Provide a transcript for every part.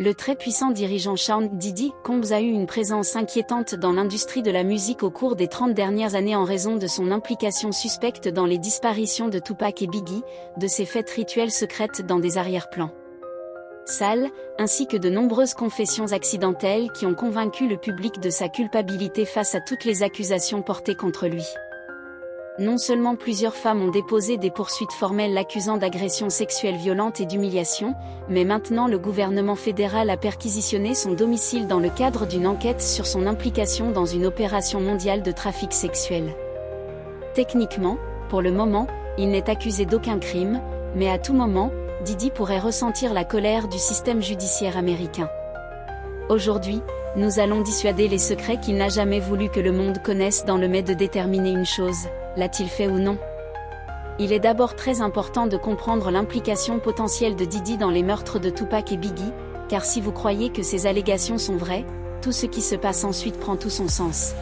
Le très puissant dirigeant Sean Diddy Combs a eu une présence inquiétante dans l'industrie de la musique au cours des 30 dernières années en raison de son implication suspecte dans les disparitions de Tupac et Biggie, de ses fêtes rituelles secrètes dans des arrière-plans sales, ainsi que de nombreuses confessions accidentelles qui ont convaincu le public de sa culpabilité face à toutes les accusations portées contre lui. Non seulement plusieurs femmes ont déposé des poursuites formelles l'accusant d'agressions sexuelles violentes et d'humiliation, mais maintenant le gouvernement fédéral a perquisitionné son domicile dans le cadre d'une enquête sur son implication dans une opération mondiale de trafic sexuel. Techniquement, pour le moment, il n'est accusé d'aucun crime, mais à tout moment, Diddy pourrait ressentir la colère du système judiciaire américain. Aujourd'hui, nous allons dissuader les secrets qu'il n'a jamais voulu que le monde connaisse dans le mais de déterminer une chose, l'a-t-il fait ou non? Il est d'abord très important de comprendre l'implication potentielle de Diddy dans les meurtres de Tupac et Biggie, car si vous croyez que ces allégations sont vraies, tout ce qui se passe ensuite prend tout son sens.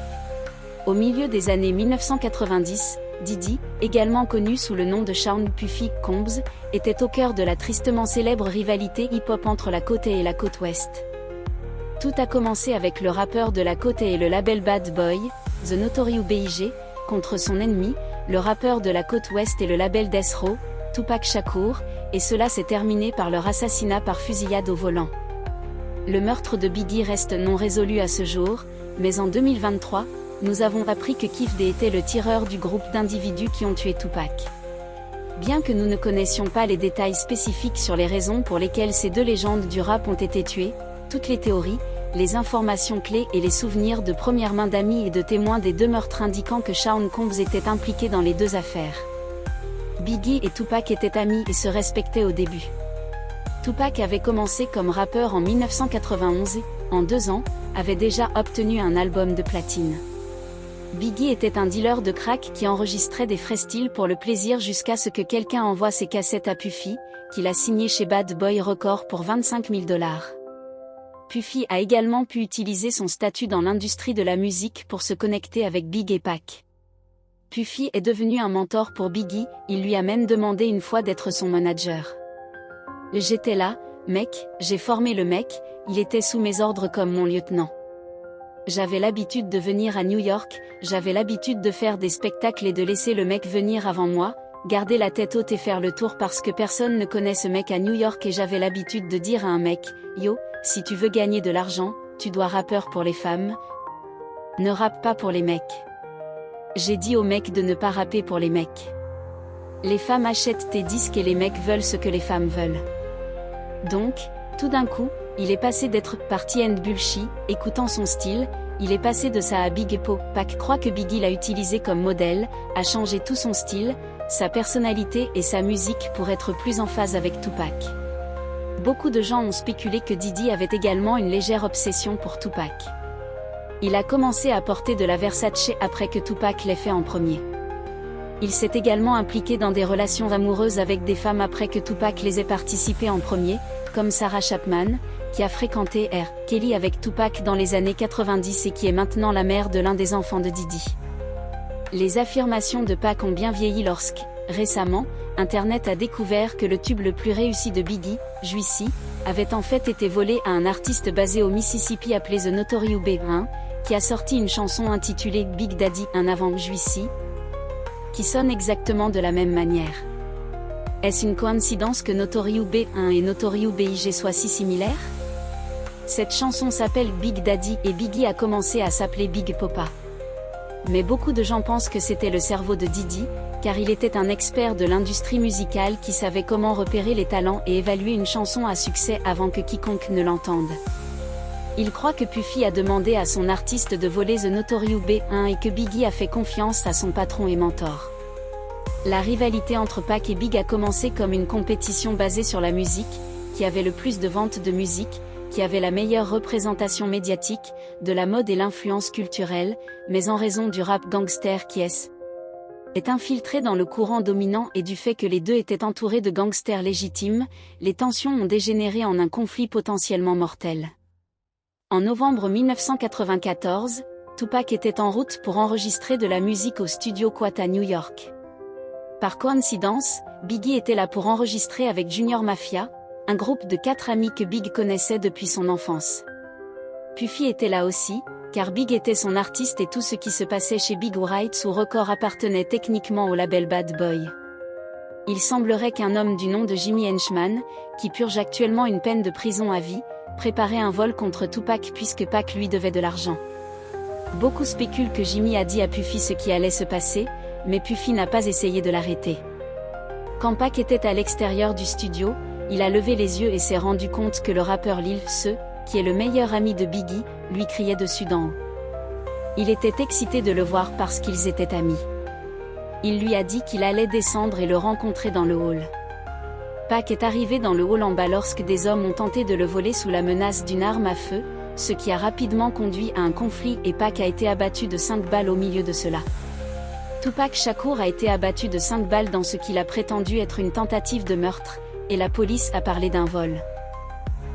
Au milieu des années 1990, Diddy, également connu sous le nom de Sean Puffy Combs, était au cœur de la tristement célèbre rivalité hip-hop entre la côte Est et la côte Ouest. Tout a commencé avec le rappeur de la côte Est et le label Bad Boy, The Notorious B.I.G., contre son ennemi, le rappeur de la côte Ouest et le label Death Row, Tupac Shakur, et cela s'est terminé par leur assassinat par fusillade au volant. Le meurtre de Biggie reste non résolu à ce jour, mais en 2023, nous avons appris que Kif D était le tireur du groupe d'individus qui ont tué Tupac. Bien que nous ne connaissions pas les détails spécifiques sur les raisons pour lesquelles ces deux légendes du rap ont été tuées, toutes les théories, les informations clés et les souvenirs de première main d'amis et de témoins des deux meurtres indiquant que Sean Combs était impliqué dans les deux affaires. Biggie et Tupac étaient amis et se respectaient au début. Tupac avait commencé comme rappeur en 1991 et, en 2 ans, avait déjà obtenu un album de platine. Biggie était un dealer de crack qui enregistrait des freestyles pour le plaisir jusqu'à ce que quelqu'un envoie ses cassettes à Puffy, qu'il a signé chez Bad Boy Records pour $25 000. Puffy a également pu utiliser son statut dans l'industrie de la musique pour se connecter avec Big et Pac. Puffy est devenu un mentor pour Biggie, il lui a même demandé une fois d'être son manager. J'étais là, mec, j'ai formé le mec, il était sous mes ordres comme mon lieutenant. J'avais l'habitude de venir à New York, j'avais l'habitude de faire des spectacles et de laisser le mec venir avant moi, garder la tête haute et faire le tour parce que personne ne connaît ce mec à New York et j'avais l'habitude de dire à un mec, yo, si tu veux gagner de l'argent, tu dois rappeur pour les femmes. Ne rappe pas pour les mecs. J'ai dit aux mecs de ne pas rapper pour les mecs. Les femmes achètent tes disques et les mecs veulent ce que les femmes veulent. Donc, tout d'un coup, il est passé d'être party and bullshit, écoutant son style, il est passé de ça à Big et Pac croit que Biggie l'a utilisé comme modèle, a changé tout son style, sa personnalité et sa musique pour être plus en phase avec Tupac. Beaucoup de gens ont spéculé que Diddy avait également une légère obsession pour Tupac. Il a commencé à porter de la Versace après que Tupac l'ait fait en premier. Il s'est également impliqué dans des relations amoureuses avec des femmes après que Tupac les ait participé en premier, comme Sarah Chapman, qui a fréquenté R. Kelly avec Tupac dans les années 90 et qui est maintenant la mère de l'un des enfants de Diddy. Les affirmations de Pac ont bien vieilli lorsque, récemment, Internet a découvert que le tube le plus réussi de Biggie, Juicy, avait en fait été volé à un artiste basé au Mississippi appelé The Notorious B.I.G., qui a sorti une chanson intitulée Big Daddy un avant Juicy, qui sonne exactement de la même manière. Est-ce une coïncidence que Notorious B.I.G. et Notorious B.I.G. soient si similaires? Cette chanson s'appelle Big Daddy et Biggie a commencé à s'appeler Big Poppa. Mais beaucoup de gens pensent que c'était le cerveau de Diddy, car il était un expert de l'industrie musicale qui savait comment repérer les talents et évaluer une chanson à succès avant que quiconque ne l'entende. Il croit que Puffy a demandé à son artiste de voler The Notorious B.I.G. et que Biggie a fait confiance à son patron et mentor. La rivalité entre Pac et Big a commencé comme une compétition basée sur la musique, qui avait le plus de ventes de musique, qui avait la meilleure représentation médiatique, de la mode et l'influence culturelle, mais en raison du rap gangster qui est infiltré dans le courant dominant et du fait que les deux étaient entourés de gangsters légitimes, les tensions ont dégénéré en un conflit potentiellement mortel. En novembre 1994, Tupac était en route pour enregistrer de la musique au studio Quat à New York. Par coïncidence, Biggie était là pour enregistrer avec Junior Mafia, un groupe de 4 amis que Big connaissait depuis son enfance. Puffy était là aussi, car Big était son artiste et tout ce qui se passait chez Big Rights ou Record appartenait techniquement au label Bad Boy. Il semblerait qu'un homme du nom de Jimmy Henchman, qui purge actuellement une peine de prison à vie, préparait un vol contre Tupac puisque Pac lui devait de l'argent. Beaucoup spéculent que Jimmy a dit à Puffy ce qui allait se passer, mais Puffy n'a pas essayé de l'arrêter. Quand Pac était à l'extérieur du studio, il a levé les yeux et s'est rendu compte que le rappeur Lil Se, qui est le meilleur ami de Biggie, lui criait dessus d'en haut. Il était excité de le voir parce qu'ils étaient amis. Il lui a dit qu'il allait descendre et le rencontrer dans le hall. Pac est arrivé dans le hall en bas lorsque des hommes ont tenté de le voler sous la menace d'une arme à feu, ce qui a rapidement conduit à un conflit et Pac a été abattu de 5 balles au milieu de cela. Tupac Shakur a été abattu de 5 balles dans ce qu'il a prétendu être une tentative de meurtre, et la police a parlé d'un vol.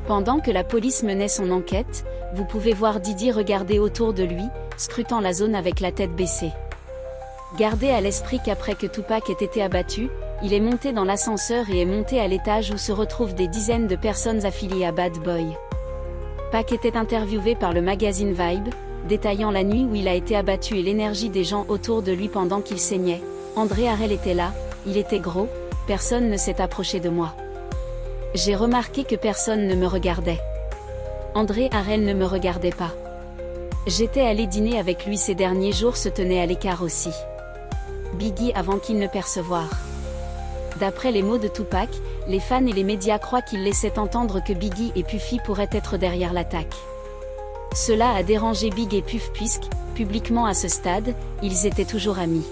Pendant que la police menait son enquête, vous pouvez voir Diddy regarder autour de lui, scrutant la zone avec la tête baissée. Gardez à l'esprit qu'après que Tupac ait été abattu, il est monté dans l'ascenseur et est monté à l'étage où se retrouvent des dizaines de personnes affiliées à Bad Boy. Pac était interviewé par le magazine Vibe, détaillant la nuit où il a été abattu et l'énergie des gens autour de lui pendant qu'il saignait. André Harrell était là, il était gros, personne ne s'est approché de moi. J'ai remarqué que personne ne me regardait. André Harrell ne me regardait pas. J'étais allé dîner avec lui ces derniers jours, se tenait à l'écart aussi. Biggie avant qu'il ne percevoir. D'après les mots de Tupac, les fans et les médias croient qu'il laissait entendre que Biggie et Puffy pourraient être derrière l'attaque. Cela a dérangé Big et Puff puisque, publiquement à ce stade, ils étaient toujours amis.